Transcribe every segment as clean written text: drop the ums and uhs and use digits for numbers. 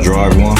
drive one.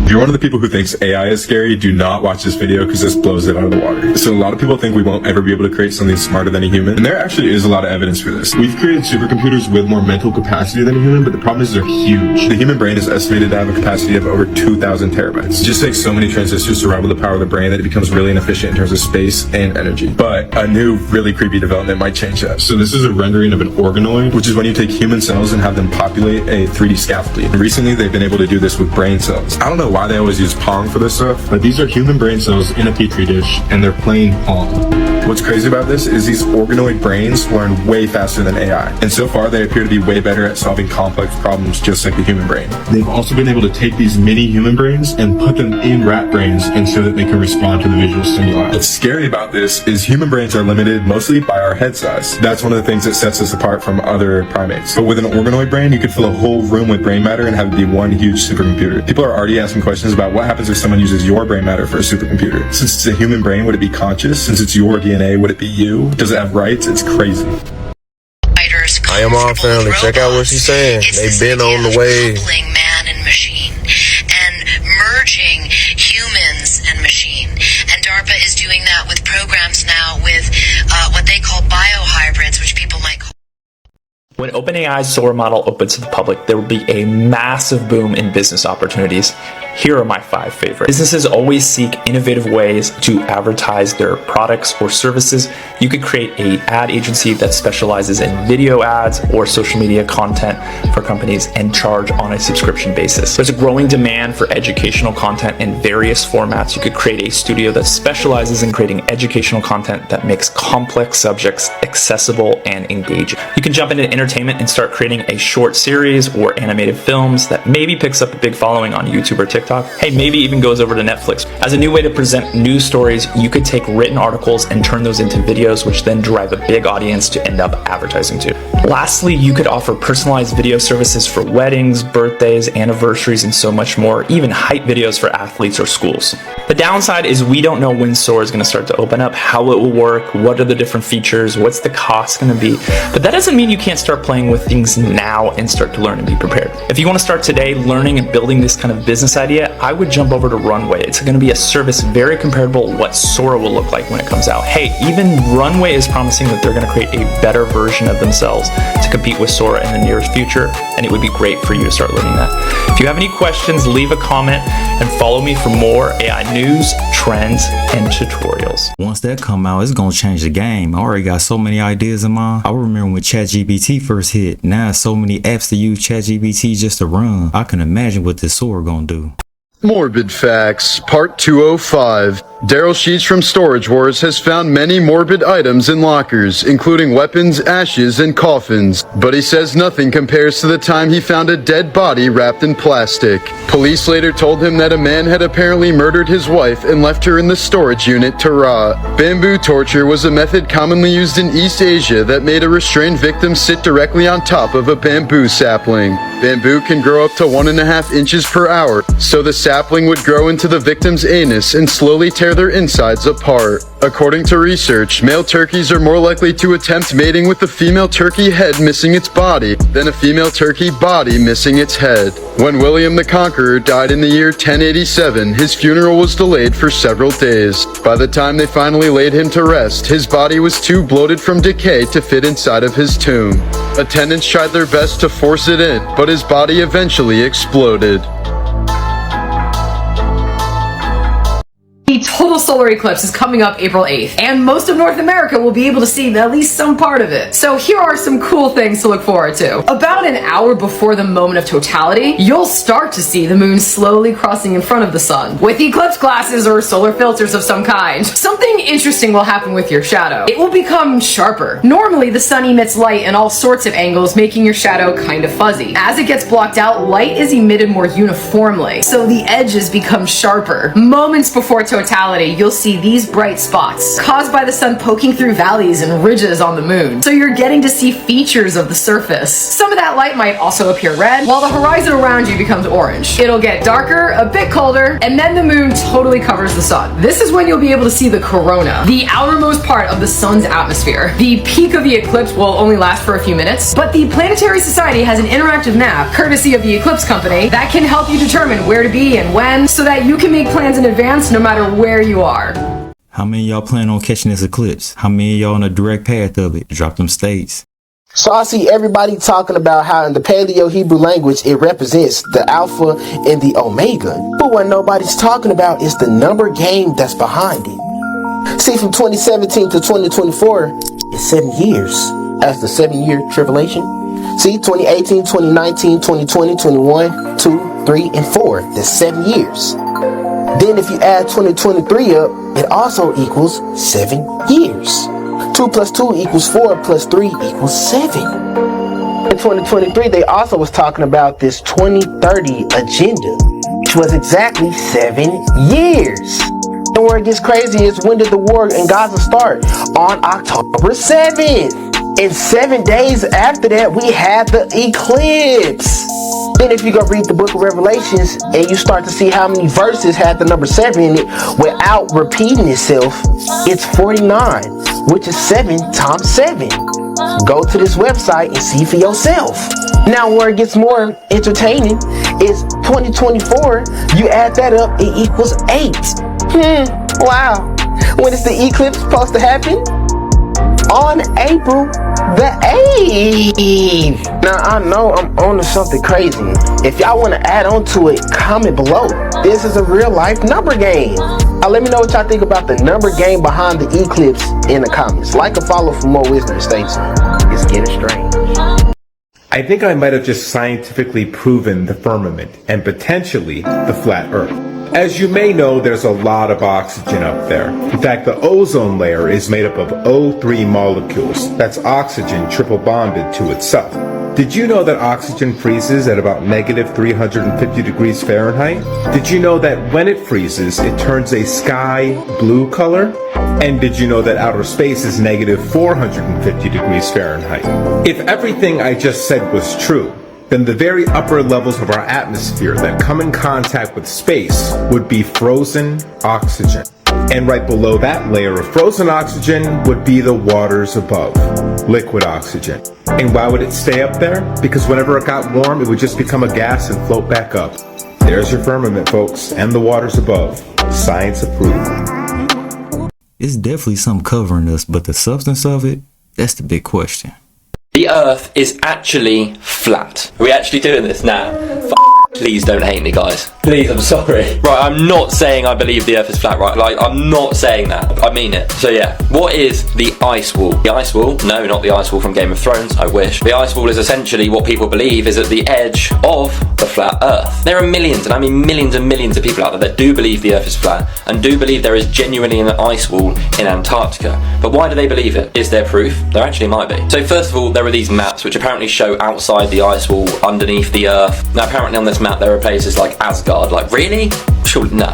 If you're one of the people who thinks AI is scary, do not watch this video because this blows it out of the water. So a lot of people think we won't ever be able to create something smarter than a human, and there actually is a lot of evidence for this. We've created supercomputers with more mental capacity than a human, but the problem is they're huge. The human brain is estimated to have a capacity of over 2,000 terabytes. It just takes so many transistors to rival the power of the brain that it becomes really inefficient in terms of space and energy. But a new, really creepy development might change that. So this is a rendering of an organoid, which is when you take human cells and have them populate a 3D scaffolding. And recently, they've been able to do this with brain cells. I don't know why they always use Pong for this stuff, but these are human brain cells in a petri dish, and they're playing Pong. What's crazy about this is these organoid brains learn way faster than AI, and so far they appear to be way better at solving complex problems just like the human brain. They've also been able to take these mini human brains and put them in rat brains and so that they can respond to the visual stimuli. What's scary about this is human brains are limited mostly by our head size. That's one of the things that sets us apart from other primates. But with an organoid brain, you could fill a whole room with brain matter and have it be one huge supercomputer. People are already asking questions about what happens if someone uses your brain matter for a supercomputer. Since it's a human brain, would it be conscious? Since it's your DNA, would it be you? Does it have rights? It's crazy. I am all family. Check out what she's saying. They've been on the way. Man and machine, and merging humans and machine. And DARPA is doing that with programs now with what they call biohybrids, which people might call. When OpenAI's Sora model opens to the public, there will be a massive boom in business opportunities. Here are my 5 favorites. Businesses always seek innovative ways to advertise their products or services. You could create an ad agency that specializes in video ads or social media content for companies and charge on a subscription basis. There's a growing demand for educational content in various formats. You could create a studio that specializes in creating educational content that makes complex subjects accessible and engaging. You can jump into entertainment and start creating a short series or animated films that maybe picks up a big following on YouTube or TikTok. Hey, maybe even goes over to Netflix. As a new way to present news stories, you could take written articles and turn those into videos, which then drive a big audience to end up advertising to. Lastly, you could offer personalized video services for weddings, birthdays, anniversaries, and so much more, even hype videos for athletes or schools. The downside is we don't know when Sora is going to start to open up, how it will work, what are the different features, what's the cost going to be. But that doesn't mean you can't start playing with things now and start to learn and be prepared. If you want to start today learning and building this kind of business idea, I would jump over to Runway. It's going to be a service very comparable to what Sora will look like when it comes out. Hey, even Runway is promising that they're going to create a better version of themselves to compete with Sora in the nearest future, and it would be great for you to start learning that. If you have any questions, leave a comment and follow me for more AI news, trends, and tutorials. Once that come out, it's gonna change the game. I already got so many ideas in mind. I remember when ChatGPT first hit. Now so many apps to use ChatGPT just to run. I can imagine what this Sora gonna do. Morbid Facts, Part 205. Daryl Sheets from Storage Wars has found many morbid items in lockers, including weapons, ashes, and coffins. But he says nothing compares to the time he found a dead body wrapped in plastic. Police later told him that a man had apparently murdered his wife and left her in the storage unit to rot. Bamboo torture was a method commonly used in East Asia that made a restrained victim sit directly on top of a bamboo sapling. Bamboo can grow up to 1.5 inches per hour, so the sapling would grow into the victim's anus and slowly tear their insides apart. According to research, male turkeys are more likely to attempt mating with the female turkey head missing its body than a female turkey body missing its head. When William the Conqueror died in the year 1087, his funeral was delayed for several days. By the time they finally laid him to rest, his body was too bloated from decay to fit inside of his tomb. Attendants tried their best to force it in, but his body eventually exploded. The total solar eclipse is coming up April 8th, and most of North America will be able to see at least some part of it. So here are some cool things to look forward to. About an hour before the moment of totality, you'll start to see the moon slowly crossing in front of the sun, with eclipse glasses or solar filters of some kind. Something interesting will happen with your shadow. It will become sharper. Normally, the sun emits light in all sorts of angles, making your shadow kind of fuzzy. As it gets blocked out, light is emitted more uniformly, so the edges become sharper. Moments before totality, you'll see these bright spots, caused by the sun poking through valleys and ridges on the moon, so you're getting to see features of the surface. Some of that light might also appear red, while the horizon around you becomes orange. It'll get darker, a bit colder, and then the moon totally covers the sun. This is when you'll be able to see the corona, the outermost part of the sun's atmosphere. The peak of the eclipse will only last for a few minutes, but the Planetary Society has an interactive map, courtesy of the Eclipse Company, that can help you determine where to be and when, so that you can make plans in advance no matter where you are. How many of y'all plan on catching this eclipse? How many of y'all on a direct path of it? Drop them states. So I see everybody talking about how in the Paleo Hebrew language it represents the Alpha and the Omega. But what nobody's talking about is the number game that's behind it. See, from 2017 to 2024 is 7 years. That's the 7-year tribulation. See, 2018, 2019, 2020, 21, 2, 3, and 4. That's 7 years. Then if you add 2023 up, it also equals 7 years. 2 plus 2 equals 4 plus 3 equals 7. In 2023, they also was talking about this 2030 agenda, which was exactly 7 years. And where it gets crazy is, when did the war in Gaza start? On October 7th. And 7 days after that, we had the eclipse. Then if you go read the book of Revelations and you start to see how many verses had the number 7 in it without repeating itself, it's 49, which is 7 times 7. Go to this website and see for yourself. Now where it gets more entertaining is 2024, you add that up, it equals 8. Wow. When is the eclipse supposed to happen? On April the 8th. Now I know I'm on to something crazy. If y'all want to add on to it, comment below. This is a real life number game. Let me know what y'all think about the number game behind the eclipse in the comments. Like and follow for more wisdom states. It's getting strange. I think I might have just scientifically proven the firmament and potentially the flat earth. As you may know, there's a lot of oxygen up there. In fact, the ozone layer is made up of O3 molecules. That's oxygen triple bonded to itself. Did you know that oxygen freezes at about negative 350 degrees Fahrenheit? Did you know that when it freezes, it turns a sky blue color? And did you know that outer space is negative 450 degrees Fahrenheit? If everything I just said was true, then the very upper levels of our atmosphere that come in contact with space would be frozen oxygen. And right below that layer of frozen oxygen would be the waters above, liquid oxygen. And why would it stay up there? Because whenever it got warm, it would just become a gas and float back up. There's your firmament, folks, and the waters above. Science approved. It's definitely something covering us, but the substance of it, that's the big question. The Earth is actually flat. Are we actually doing this now? Please don't hate me, guys. Please, I'm sorry. Right, I'm not saying I believe the Earth is flat, right? Like, I'm not saying that. I mean it. So yeah, what is the ice wall? The ice wall? No, not the ice wall from Game of Thrones, I wish. The ice wall is essentially what people believe is at the edge of the flat Earth. There are millions, and I mean millions and millions of people out there that do believe the Earth is flat and do believe there is genuinely an ice wall in Antarctica. But why do they believe it? Is there proof? There actually might be. So first of all, there are these maps which apparently show outside the ice wall, underneath the Earth. Now apparently on this map there are places like Asgard. Like, really? Surely, no.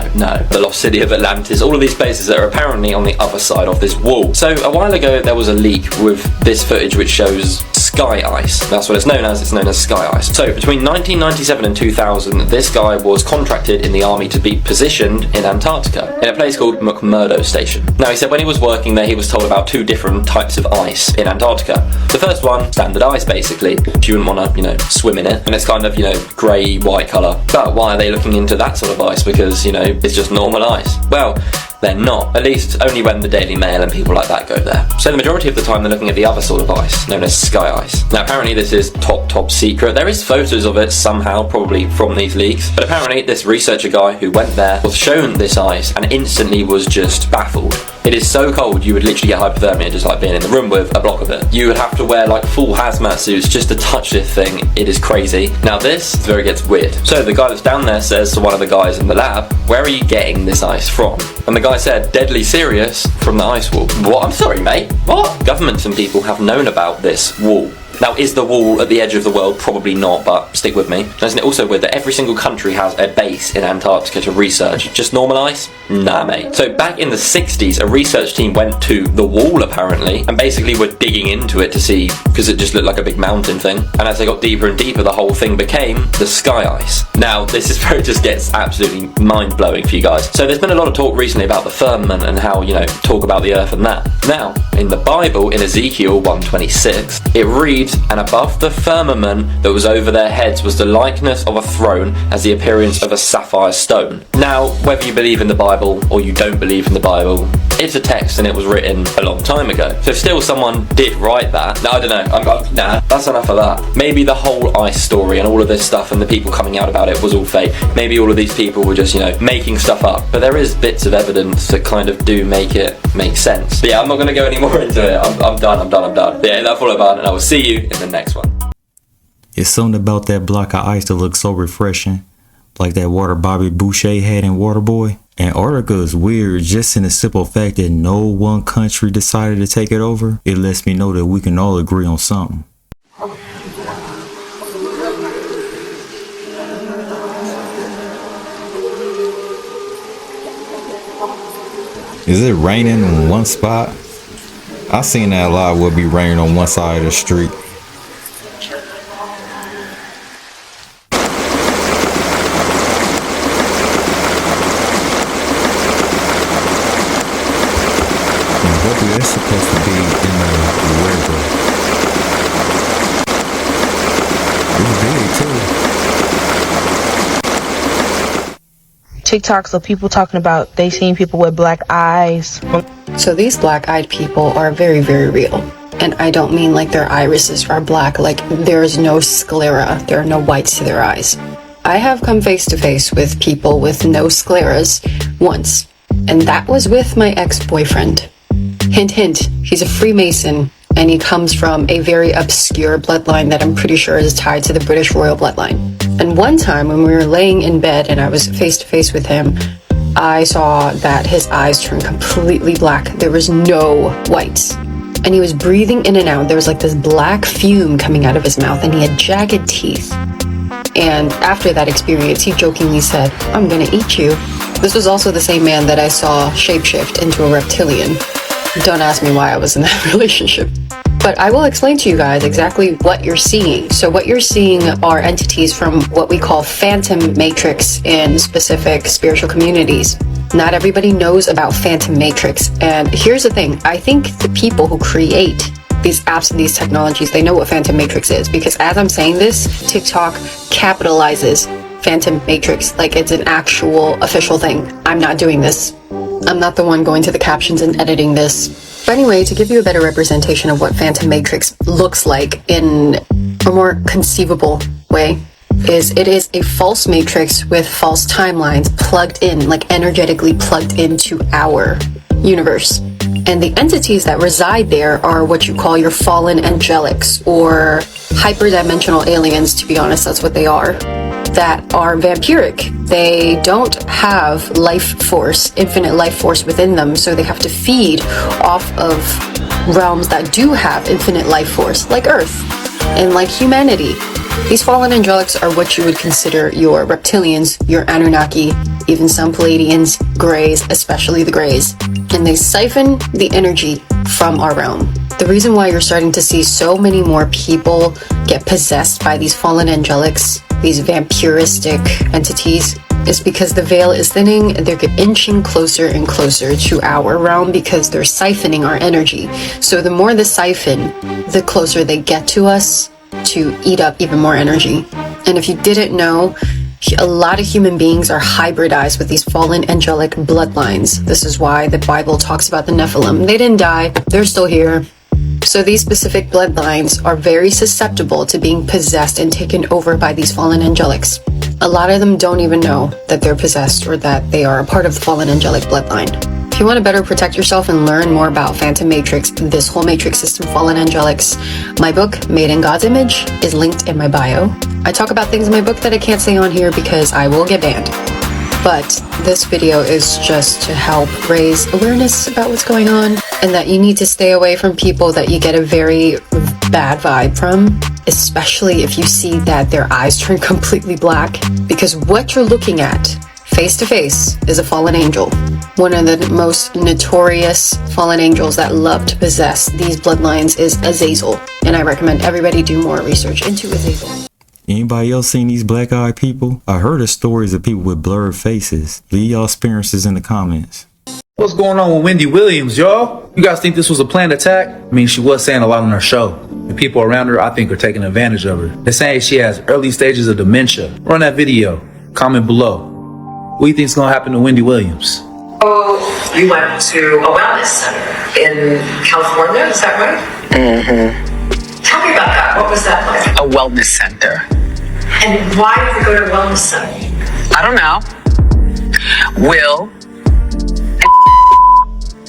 The lost city of Atlantis, all of these places that are apparently on the other side of this wall. So a while ago there was a leak with this footage which shows sky ice. That's what it's known as sky ice. So between 1997 and 2000, this guy was contracted in the army to be positioned in Antarctica, in a place called McMurdo Station. Now he said when he was working there, he was told about 2 different types of ice in Antarctica. The first one, standard ice basically. You wouldn't want to, swim in it. And it's kind of, grey, white colour. But why are they looking into that sort of ice? Because, it's just normal ice. Well, they're not. At least only when the Daily Mail and people like that go there. So the majority of the time they're looking at the other sort of ice, known as sky ice. Now apparently this is top secret. There is photos of it somehow, probably from these leaks. But apparently this researcher guy who went there was shown this ice and instantly was just baffled. It is so cold you would literally get hypothermia just like being in the room with a block of it. You would have to wear like full hazmat suits just to touch this thing. It is crazy. Now this is where it gets weird. So the guy that's down there says to one of the guys in the lab, where are you getting this ice from? And the guy said, deadly serious, from the ice wall. What? I'm sorry, mate. What? Governments and people have known about this wall. Now, is the wall at the edge of the world? Probably not, but stick with me. Isn't it also weird that every single country has a base in Antarctica to research? Just normal ice? Nah, mate. So back in the 60s, a research team went to the wall, apparently, and basically were digging into it to see, because it just looked like a big mountain thing. And as they got deeper and deeper, the whole thing became the sky ice. Now, this is where it just gets absolutely mind-blowing for you guys. So there's been a lot of talk recently about the firmament and how, you know, talk about the earth and that. Now, in the Bible, in Ezekiel 1:26, it reads, and above the firmament that was over their heads was the likeness of a throne as the appearance of a sapphire stone. Now, whether you believe in the Bible or you don't believe in the Bible, it's a text and it was written a long time ago. So still someone did write that. Now, I don't know, nah, that's enough of that. Maybe the whole ice story and all of this stuff and the people coming out about it was all fake. Maybe all of these people were just, you know, making stuff up. But there is bits of evidence that kind of do make it make sense. But yeah, I'm not going to go any more into it. I'm done. But yeah, that's all about it, and I will see you in the next one. It's something about that block of ice that looks so refreshing. Like that water Bobby Boucher had in Waterboy. Antarctica is weird just in the simple fact that no one country decided to take it over. It lets me know that we can all agree on something. Is it raining in one spot? I seen that a lot would be raining on one side of the street. That's supposed to be in the river. It's big too. TikToks of people talking about they seen people with black eyes. So these black-eyed people are very, very real. And I don't mean like their irises are black, like there is no sclera, there are no whites to their eyes. I have come face to face with people with no scleras once, and that was with my ex-boyfriend. Hint, hint, he's a Freemason, and he comes from a very obscure bloodline that I'm pretty sure is tied to the British royal bloodline. And one time when we were laying in bed and I was face to face with him, I saw that his eyes turned completely black. There was no whites. And he was breathing in and out. There was like this black fume coming out of his mouth, and he had jagged teeth. And after that experience, he jokingly said, "I'm gonna eat you." This was also the same man that I saw shapeshift into a reptilian. Don't ask me why I was in that relationship. But I will explain to you guys exactly what you're seeing. So what you're seeing are entities from what we call phantom matrix in specific spiritual communities. Not everybody knows about phantom matrix. And here's the thing. I think the people who create these apps and these technologies, they know what phantom matrix is. Because as I'm saying this, TikTok capitalizes phantom matrix like it's an actual official thing. I'm not doing this. I'm not the one going to the captions and editing this. But anyway, to give you a better representation of what phantom matrix looks like in a more conceivable way, is it is a false matrix with false timelines plugged in, like energetically plugged into our universe. And the entities that reside there are what you call your fallen angelics or hyperdimensional aliens, to be honest, that's what they are. That are vampiric. They don't have life force, infinite life force within them, so they have to feed off of realms that do have infinite life force, like Earth and like humanity. These fallen angelics are what you would consider your reptilians, your Anunnaki, even some Pleiadians, Greys, especially the Greys. And they siphon the energy from our realm. The reason why you're starting to see so many more people get possessed by these fallen angelics, these vampiristic entities, is because the veil is thinning and they're inching closer and closer to our realm because they're siphoning our energy. So the more the siphon, the closer they get to us to eat up even more energy. And if you didn't know, A lot of human beings are hybridized with these fallen angelic bloodlines. This is why the Bible talks about the Nephilim. They didn't die, they're still here. So these specific bloodlines are very susceptible to being possessed and taken over by these fallen angelics. A lot of them don't even know that they're possessed or that they are a part of the fallen angelic bloodline. If you want to better protect yourself and learn more about Phantom Matrix, this whole matrix system, fallen angelics, my book, Made in God's Image, is linked in my bio. I talk about things in my book that I can't say on here because I will get banned. But this video is just to help raise awareness about what's going on and that you need to stay away from people that you get a very bad vibe from, especially if you see that their eyes turn completely black, because what you're looking at face to face is a fallen angel. One of the most notorious fallen angels that love to possess these bloodlines is Azazel, and I recommend everybody do more research into Azazel. Anybody else seen these black-eyed people? I heard of stories of people with blurred faces. Leave y'all experiences in the comments. What's going on with Wendy Williams, y'all? You guys think this was a planned attack? I mean, she was saying a lot on her show. The people around her, I think, are taking advantage of her. They're saying she has early stages of dementia. Run that video. Comment below. What do you think's gonna happen to Wendy Williams? Oh, you went to a wellness center in California, is that right? Mm-hmm. Tell me about that. What was that like? A wellness center. And why did you go to a wellness center? I don't know. Will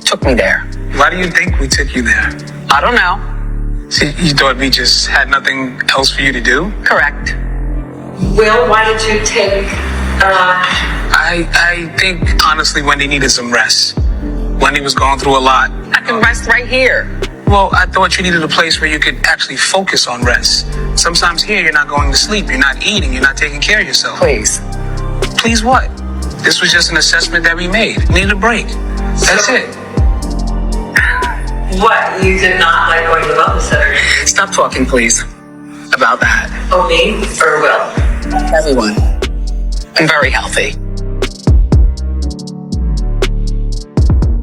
took me there. Why do you think we took you there? I don't know. So you thought we just had nothing else for you to do? Correct. Will, why did you take, I think, honestly, Wendy needed some rest. Wendy was going through a lot. I can rest right here. Well, I thought you needed a place where you could actually focus on rest. Sometimes here, you're not going to sleep, you're not eating, you're not taking care of yourself. Please. Please what? This was just an assessment that we made. We needed a break. That's it. what? You did not like going to the wellness center? Stop talking, please, about that. Oh, me or Will? Everyone. I'm very healthy.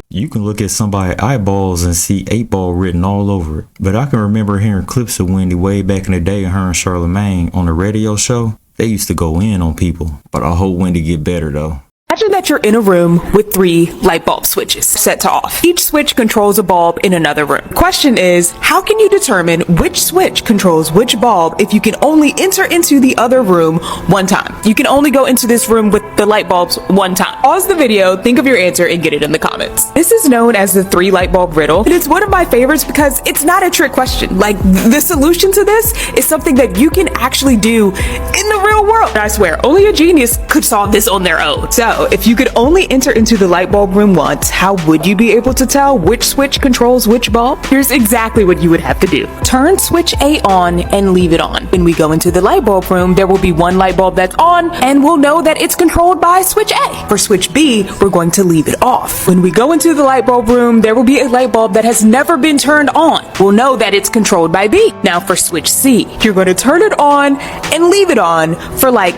You can look at somebody's eyeballs and see 8-ball written all over it. But I can remember hearing clips of Wendy way back in the day, her and Charlamagne on the radio show. They used to go in on people. But I hope Wendy get better though. Imagine that you're in a room with 3 light bulb switches set to off. Each switch controls a bulb in another room. Question is, how can you determine which switch controls which bulb if you can only enter into the other room one time? You can only go into this room with the light bulbs one time. Pause the video, think of your answer, and get it in the comments. This is known as the 3 light bulb riddle, and it's one of my favorites because it's not a trick question. Like, the solution to this is something that you can actually do in the real world. I swear, only a genius could solve this on their own. So, if you could only enter into the light bulb room once, how would you be able to tell which switch controls which bulb? Here's exactly what you would have to do. Turn switch A on and leave it on. When we go into the light bulb room, there will be one light bulb that's on, and we'll know that it's controlled by switch A. For switch B, we're going to leave it off. When we go into the light bulb room, there will be a light bulb that has never been turned on. We'll know that it's controlled by B. Now for switch C, you're going to turn it on and leave it on for like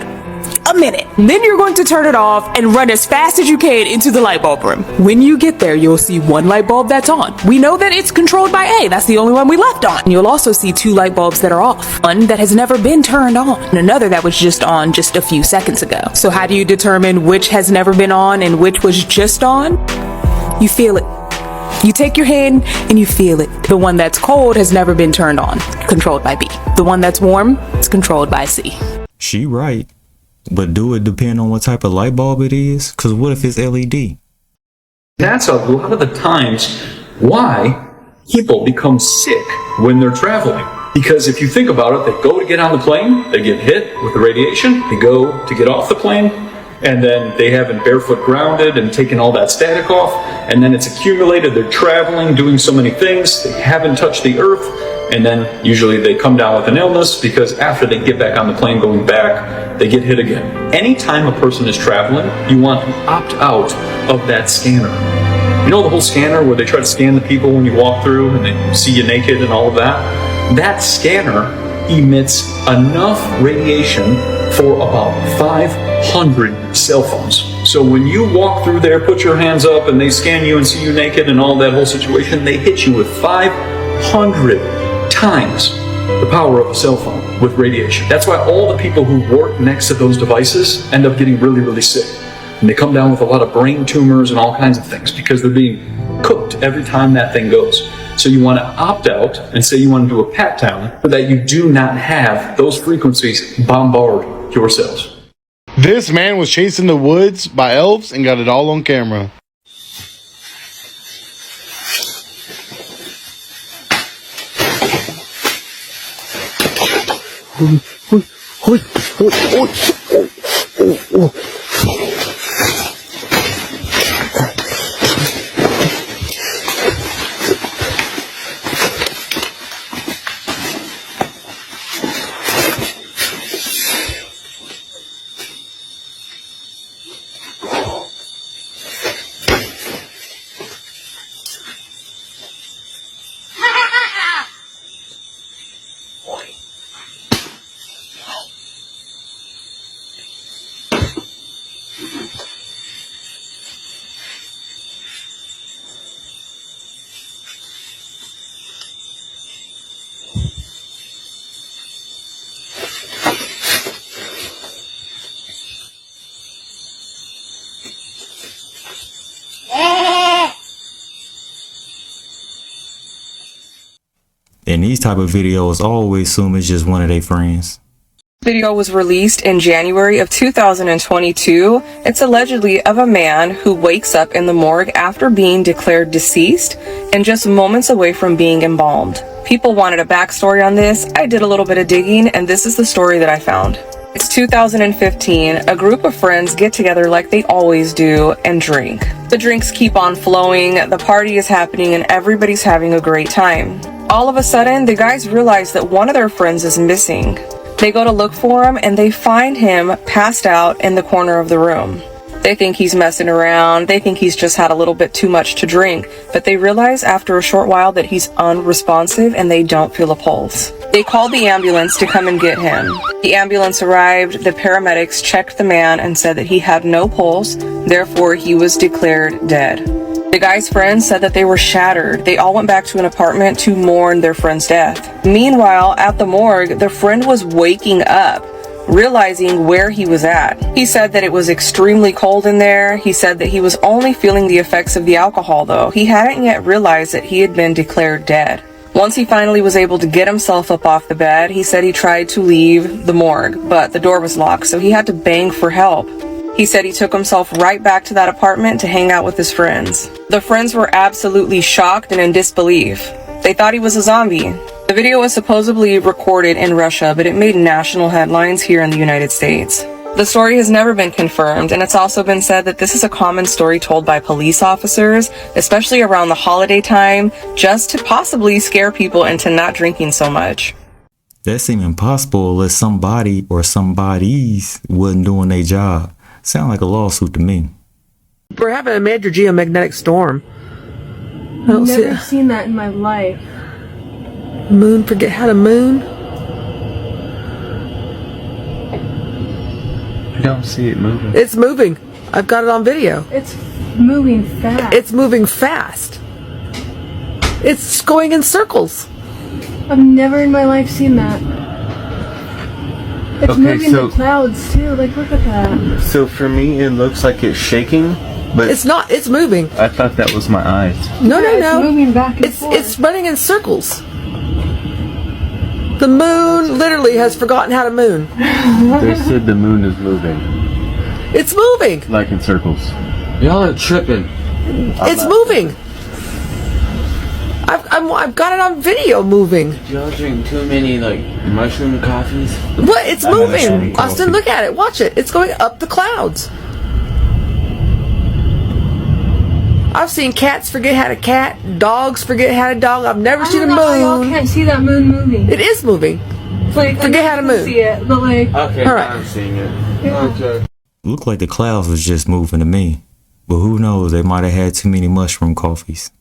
a minute. Then you're going to turn it off and run as fast as you can into the light bulb room. When you get there, you'll see one light bulb that's on. We know that it's controlled by A. That's the only one we left on. And you'll also see 2 light bulbs that are off. One that has never been turned on, and another that was just on just a few seconds ago. So how do you determine which has never been on and which was just on? You feel it. You take your hand and you feel it. The one that's cold has never been turned on, controlled by B. The one that's warm is controlled by C. She right. But do it depend on what type of light bulb it is? Because what if it's LED? That's a lot of the times why people become sick when they're traveling. Because if you think about it, they go to get on the plane, they get hit with the radiation, they go to get off the plane, and then they haven't barefoot grounded and taken all that static off, and then it's accumulated, they're traveling, doing so many things, they haven't touched the earth, and then usually they come down with an illness because after they get back on the plane going back, they get hit again. Anytime a person is traveling, you want to opt out of that scanner. You know the whole scanner where they try to scan the people when you walk through and they see you naked and all of that? That scanner emits enough radiation for about 500 cell phones. So when you walk through there, put your hands up and they scan you and see you naked and all that whole situation, they hit you with 500 times the power of a cell phone with radiation. That's why all the people who work next to those devices end up getting really, really sick. And they come down with a lot of brain tumors and all kinds of things because they're being cooked every time that thing goes. So you want to opt out and say you want to do a pat down so that you do not have those frequencies bombard your cells. This man was chased in the woods by elves and got it all on camera. In these type of videos, I always assume it's just one of their friends. Video was released in January of 2022. It's allegedly of a man who wakes up in the morgue after being declared deceased and just moments away from being embalmed. People wanted a backstory on this. I did a little bit of digging, and this is the story that I found. It's 2015. A group of friends get together like they always do and drink. The drinks keep on flowing, the party is happening, and everybody's having a great time. All of a sudden, the guys realize that one of their friends is missing. They go to look for him, and they find him passed out in the corner of the room. They think he's messing around, they think he's just had a little bit too much to drink, but they realize after a short while that he's unresponsive and they don't feel a pulse. They called the ambulance to come and get him. The ambulance arrived, the paramedics checked the man and said that he had no pulse, therefore he was declared dead. The guy's friends said that they were shattered. They all went back to an apartment to mourn their friend's death. Meanwhile, at the morgue, the friend was waking up, realizing where he was at. He said that it was extremely cold in there. He said that he was only feeling the effects of the alcohol though. He hadn't yet realized that he had been declared dead. Once he finally was able to get himself up off the bed, he said he tried to leave the morgue, but the door was locked, so he had to bang for help. He said he took himself right back to that apartment to hang out with his friends. The friends were absolutely shocked and in disbelief. They thought he was a zombie. The video was supposedly recorded in Russia, but it made national headlines here in the United States. The story has never been confirmed, and it's also been said that this is a common story told by police officers, especially around the holiday time, just to possibly scare people into not drinking so much. That seemed impossible unless somebody or somebodies wasn't doing their job. Sound like a lawsuit to me. We're having a major geomagnetic storm. I've never seen that in my life. Moon, forget how to moon. I don't see it moving. It's moving. I've got it on video. It's moving fast. It's moving fast. It's going in circles. I've never in my life seen that. It's moving the clouds too. Like, look at that. So for me, it looks like it's shaking, but it's not. It's moving. I thought that was my eyes. No. It's moving back and forth. It's running in circles. The moon literally has forgotten how to moon. They said the moon is moving. It's moving. Like in circles. Y'all are tripping. It's moving. I've got it on video moving. Did y'all drink too many like mushroom coffees? What? It's moving. Austin, look at it. Watch it. It's going up the clouds. I've seen cats forget how to cat, dogs forget how to dog. I've never seen a moon. Y'all can't see that moon moving. It is moving. Like, forget how to moon. See it, but like. Okay, all right. I'm seeing it. Yeah. Okay. Looked like the clouds was just moving to me. But who knows, they might have had too many mushroom coffees.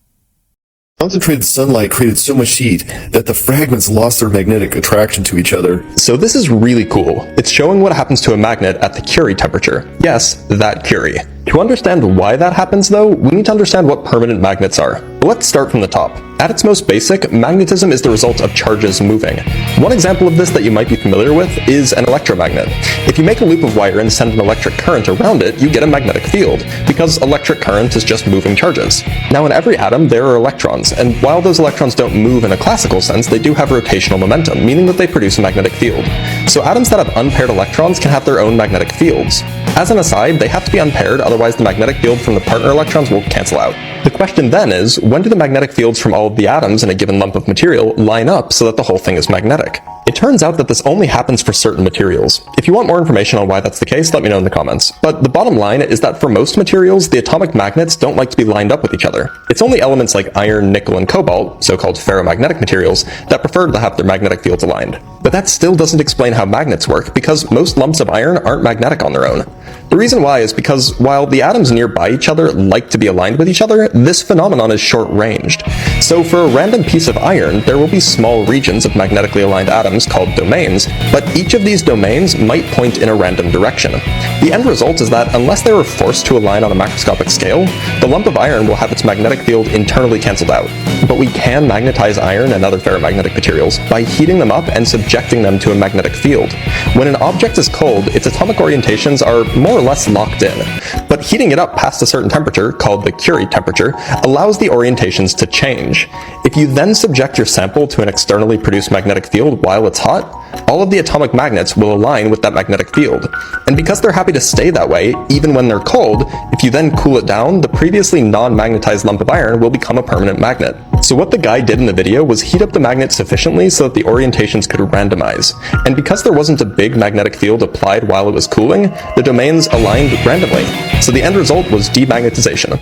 Concentrated sunlight created so much heat that the fragments lost their magnetic attraction to each other. So this is really cool. It's showing what happens to a magnet at the Curie temperature. Yes, that Curie. To understand why that happens though, we need to understand what permanent magnets are. Let's start from the top. At its most basic, magnetism is the result of charges moving. One example of this that you might be familiar with is an electromagnet. If you make a loop of wire and send an electric current around it, you get a magnetic field, because electric current is just moving charges. Now in every atom there are electrons, and while those electrons don't move in a classical sense, they do have rotational momentum, meaning that they produce a magnetic field. So atoms that have unpaired electrons can have their own magnetic fields. As an aside, they have to be unpaired, otherwise the magnetic field from the partner electrons will cancel out. The question then is, when do the magnetic fields from all of the atoms in a given lump of material line up so that the whole thing is magnetic? It turns out that this only happens for certain materials. If you want more information on why that's the case, let me know in the comments. But the bottom line is that for most materials, the atomic magnets don't like to be lined up with each other. It's only elements like iron, nickel, and cobalt, so-called ferromagnetic materials, that prefer to have their magnetic fields aligned. But that still doesn't explain how magnets work, because most lumps of iron aren't magnetic on their own. The reason why is because while the atoms nearby each other like to be aligned with each other, this phenomenon is short-ranged. So for a random piece of iron, there will be small regions of magnetically aligned atoms called domains, but each of these domains might point in a random direction. The end result is that unless they were forced to align on a macroscopic scale, the lump of iron will have its magnetic field internally cancelled out. But we can magnetize iron and other ferromagnetic materials by heating them up and subjecting them to a magnetic field. When an object is cold, its atomic orientations are more or less locked in, but heating it up past a certain temperature, called the Curie temperature, allows the orientations to change. If you then subject your sample to an externally produced magnetic field while it's hot, all of the atomic magnets will align with that magnetic field. And because they're happy to stay that way, even when they're cold, if you then cool it down, the previously non-magnetized lump of iron will become a permanent magnet. So what the guy did in the video was heat up the magnet sufficiently so that the orientations could randomize. And because there wasn't a big magnetic field applied while it was cooling, the domains aligned randomly. So the end result was demagnetization.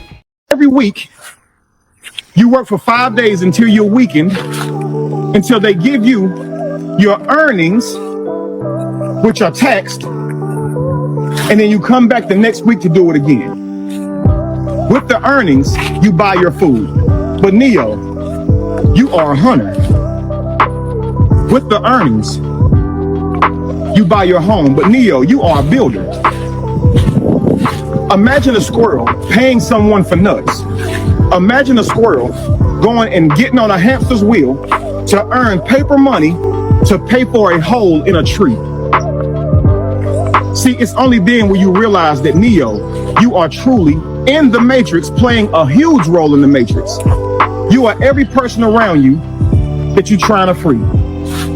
Every week, you work for 5 days until you're weakened, until they give you your earnings, which are taxed, and then you come back the next week to do it again. With the earnings, you buy your food. But Neo, you are a hunter. With the earnings, you buy your home. But Neo, you are a builder. Imagine a squirrel paying someone for nuts. Imagine a squirrel going and getting on a hamster's wheel to earn paper money to pay for a hole in a tree. See, it's only then when you realize that Neo, you are truly in the Matrix, playing a huge role in the Matrix. You are every person around you that you're trying to free,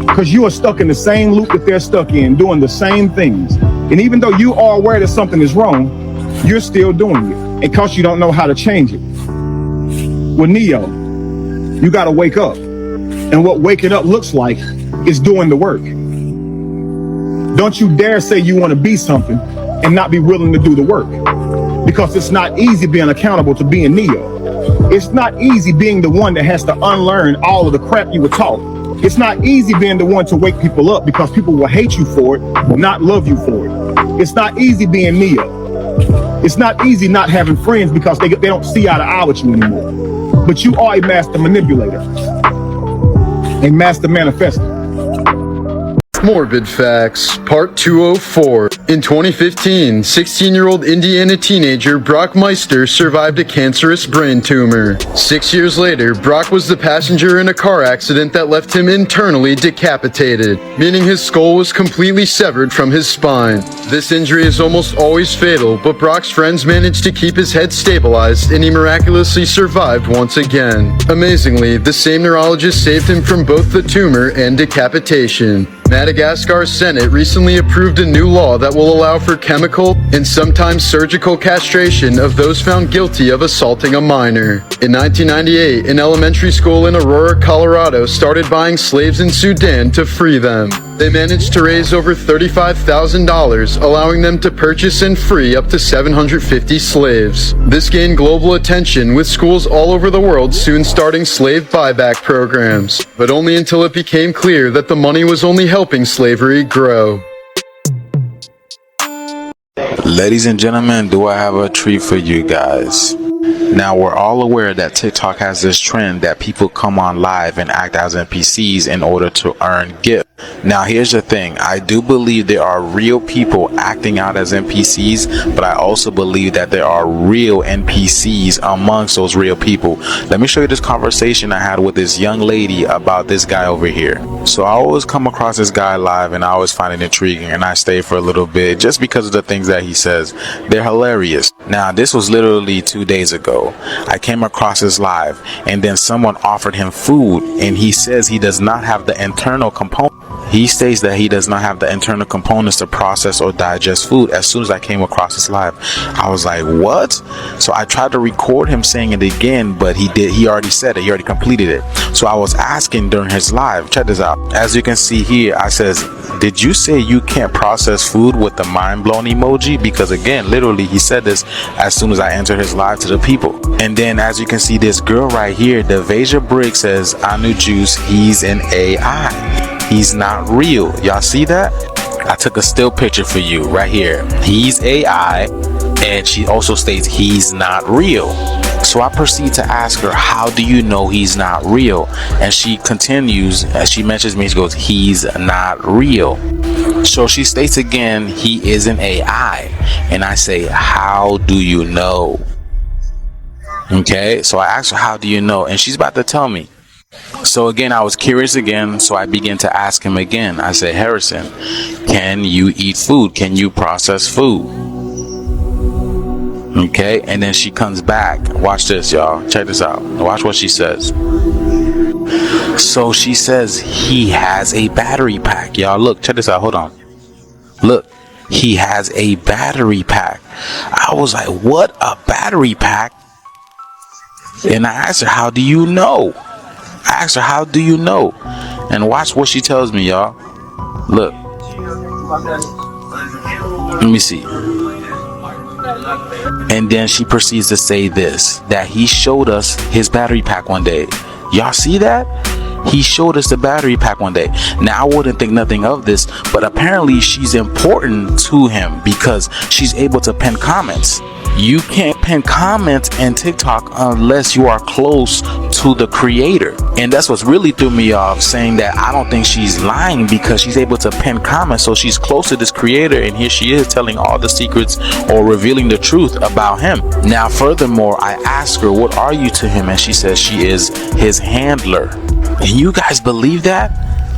because you are stuck in the same loop that they're stuck in, doing the same things. And even though you are aware that something is wrong, you're still doing it, because you don't know how to change it. With Neo, you got to wake up. And what waking up looks like is doing the work. Don't you dare say you want to be something and not be willing to do the work, because it's not easy being accountable to being Neo. It's not easy being the one that has to unlearn all of the crap you were taught. It's not easy being the one to wake people up, because people will hate you for it, not love you for it. It's not easy being Neo. It's not easy not having friends because they don't see eye to eye with you anymore. But you are a master manipulator, a master manifester. Morbid Facts, Part 204. In 2015, 16-year-old Indiana teenager Brock Meister survived a cancerous brain tumor. 6 years later, Brock was the passenger in a car accident that left him internally decapitated, meaning his skull was completely severed from his spine. This injury is almost always fatal, but Brock's friends managed to keep his head stabilized, and he miraculously survived once again. Amazingly, the same neurologist saved him from both the tumor and decapitation. Madagascar's Senate recently approved a new law that will allow for chemical and sometimes surgical castration of those found guilty of assaulting a minor. In 1998, an elementary school in Aurora, Colorado started buying slaves in Sudan to free them. They managed to raise over $35,000, allowing them to purchase and free up to 750 slaves. This gained global attention, with schools all over the world soon starting slave buyback programs, but only until it became clear that the money was only helping slavery grow. Ladies and gentlemen, do I have a treat for you guys? Now, we're all aware that TikTok has this trend that people come on live and act as NPCs in order to earn gifts. Now, here's the thing. I do believe there are real people acting out as NPCs, but I also believe that there are real NPCs amongst those real people. Let me show you this conversation I had with this young lady about this guy over here. So I always come across this guy live and I always find it intriguing, and I stay for a little bit just because of the things that he says. They're hilarious. Now, this was literally 2 days ago. I came across this live, and then someone offered him food, and he says he does not have the internal component. He states that he does not have the internal components to process or digest food. As soon as I came across this live, I was like, what? So I tried to record him saying it again, but he already said it. He already completed it. So I was asking during his live, check this out. As you can see here, I says, did you say you can't process food with the mind blown emoji? Because again, literally he said this as soon as I entered his live to the people. And then as you can see, this girl right here, Devasia Brick, says, Anu Juice, he's an AI. He's not real. Y'all see that? I took a still picture for you right here. He's AI, and she also states he's not real. So I proceed to ask her, how do you know he's not real? And she continues, as she mentions me, she goes, he's not real. So she states again, he is an AI. And I say, how do you know? Okay, so I asked her, how do you know? And she's about to tell me. So again, I was curious again, so I began to ask him again. I said, Harrison, can you eat food? Can you process food? Okay, and then she comes back. Watch this, y'all. Check this out. Watch what she says. So she says he has a battery pack. Y'all, look, check this out. Hold on. Look, he has a battery pack. I was like, what, a battery pack? And I asked her, how do you know? I asked her, how do you know? And watch what she tells me, y'all. Look. Let me see. And then she proceeds to say this, that he showed us his battery pack one day. Y'all see that? He showed us the battery pack one day. Now, I wouldn't think nothing of this, but apparently she's important to him because she's able to pin comments. You can't pin comments in TikTok unless you are close to the creator. And that's what's really threw me off, saying that I don't think she's lying because she's able to pin comments. So she's close to this creator, and here she is telling all the secrets or revealing the truth about him. Now, furthermore, I asked her, what are you to him? And she says she is his handler. And you guys believe that?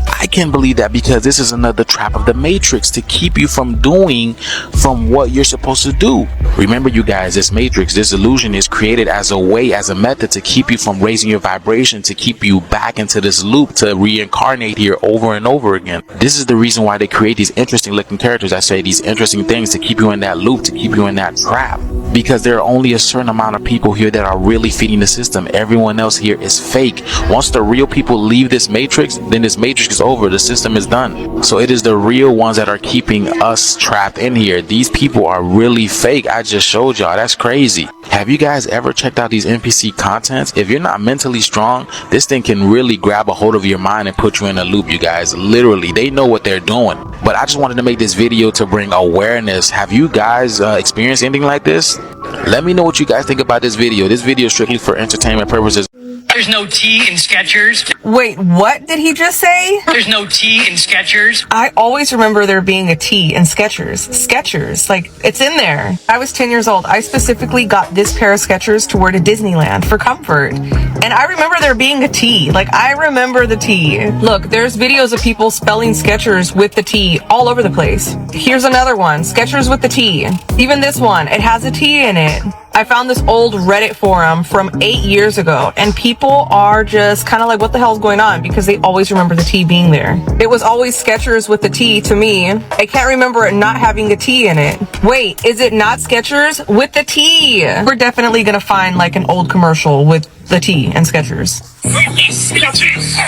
I can believe that because this is another trap of the Matrix to keep you from doing from what you're supposed to do. Remember, you guys, this Matrix, this illusion is created as a way, as a method to keep you from raising your vibration, to keep you back into this loop, to reincarnate here over and over again. This is the reason why they create these interesting looking characters. I say these interesting things to keep you in that loop, to keep you in that trap. Because there are only a certain amount of people here that are really feeding the system. Everyone else here is fake. Once the real people leave this Matrix, then this Matrix is over. The system is done. So it is the real ones that are keeping us trapped in here. These people are really fake. I just showed y'all. That's crazy. Have you guys ever checked out these NPC contents? If you're not mentally strong, this thing can really grab a hold of your mind and put you in a loop, you guys. Literally, they know what they're doing. But I just wanted to make this video to bring awareness. Have you guys experienced anything like this? Let me know what you guys think about this video. This video is strictly for entertainment purposes. There's no tea in Skechers. Wait, what did he just say? There's no tea in Skechers. I always remember there being a T in Skechers. Skechers, like, it's in there. I was 10 years old. I specifically got this pair of Skechers to wear to Disneyland for comfort. And I remember there being a T. Like, I remember the T. Look, there's videos of people spelling Skechers with the T all over the place. Here's another one, Skechers with the T. Even this one, it has a T in it. I found this old Reddit forum from 8 years ago, and people are just kind of like, what the hell is going on? Because they always remember the T being there. It was always Skechers with the T to me. I can't remember it not having a T in it. Wait, is it not Skechers with the T? We're definitely gonna find like an old commercial with the T and Skechers. Skechers.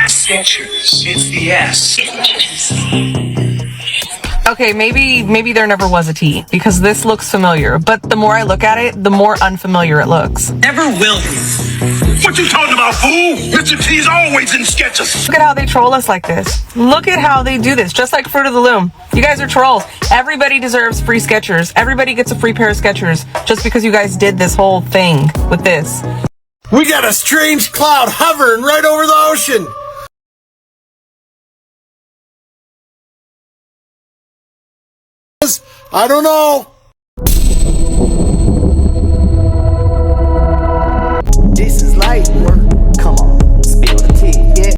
Skechers. It's the S. Okay, maybe there never was a T, because this looks familiar, but the more I look at it, the more unfamiliar it looks. Never will be. What you talking about, fool? Mr. T's always in sketches. Look at how they troll us like this. Look at how they do this, just like Fruit of the Loom. You guys are trolls. Everybody deserves free Skechers. Everybody gets a free pair of Skechers just because you guys did this whole thing with this. We got a strange cloud hovering right over the ocean. I don't know.